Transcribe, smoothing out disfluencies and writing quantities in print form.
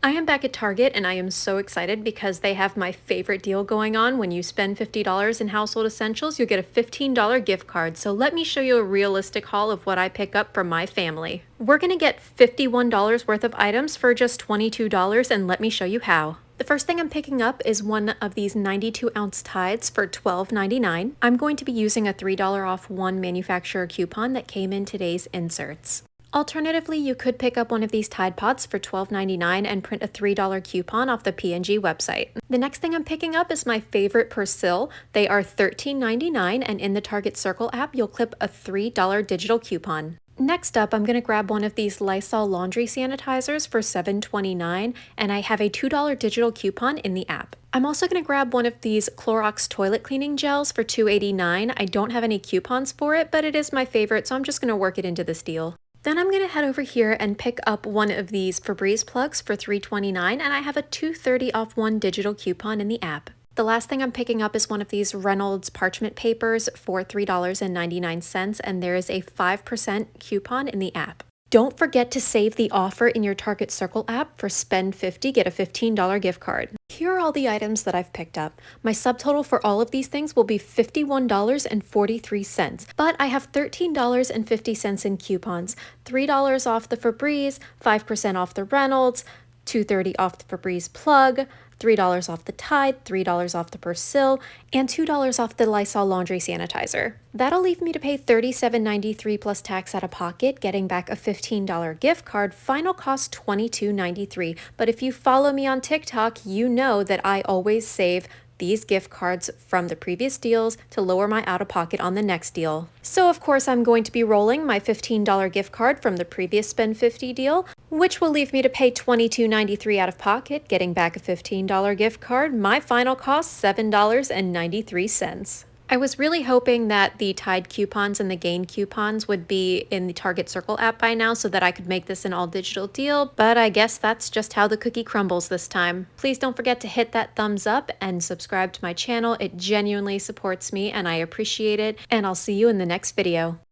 I am back at Target and I am so excited because they have my favorite deal going on. When you spend $50 in household essentials, you'll get a $15 gift card. So let me show you a realistic haul of what I pick up for my family. We're going to get $51 worth of items for just $22, and let me show you how. The first thing I'm picking up is one of these 92-ounce Tides for $12.99. I'm going to be using a $3 off one manufacturer coupon that came in today's inserts. Alternatively, you could pick up one of these Tide Pods for $12.99 and print a $3 coupon off the P&G website. The next thing I'm picking up is my favorite Persil. They are $13.99, and in the Target Circle app, you'll clip a $3 digital coupon. Next up, I'm going to grab one of these Lysol laundry sanitizers for $7.29, and I have a $2 digital coupon in the app. I'm also going to grab one of these Clorox toilet cleaning gels for $2.89. I don't have any coupons for it, but it is my favorite, so I'm just going to work it into this deal. Then I'm going to head over here and pick up one of these Febreze plugs for $3.29, and I have a $2.30 off one digital coupon in the app. The last thing I'm picking up is one of these Reynolds parchment papers for $3.99, and there is a 5% coupon in the app. Don't forget to save the offer in your Target Circle app for spend 50, get a $15 gift card. Here are all the items that I've picked up. My subtotal for all of these things will be $51.43, but I have $13.50 in coupons, $3 off the Febreze, 5% off the Reynolds, $2.30 off the Febreze plug, $3 off the Tide, $3 off the Persil, and $2 off the Lysol laundry sanitizer. That'll leave me to pay $37.93 plus tax out of pocket, getting back a $15 gift card, final cost $22.93. But if you follow me on TikTok, you know that I always save these gift cards from the previous deals to lower my out-of-pocket on the next deal. So of course I'm going to be rolling my $15 gift card from the previous Spend 50 deal, which will leave me to pay $22.93 out of pocket, getting back a $15 gift card. My final cost, $7.93. I was really hoping that the Tide coupons and the Gain coupons would be in the Target Circle app by now so that I could make this an all-digital deal, but I guess that's just how the cookie crumbles this time. Please don't forget to hit that thumbs up and subscribe to my channel. It genuinely supports me and I appreciate it, and I'll see you in the next video.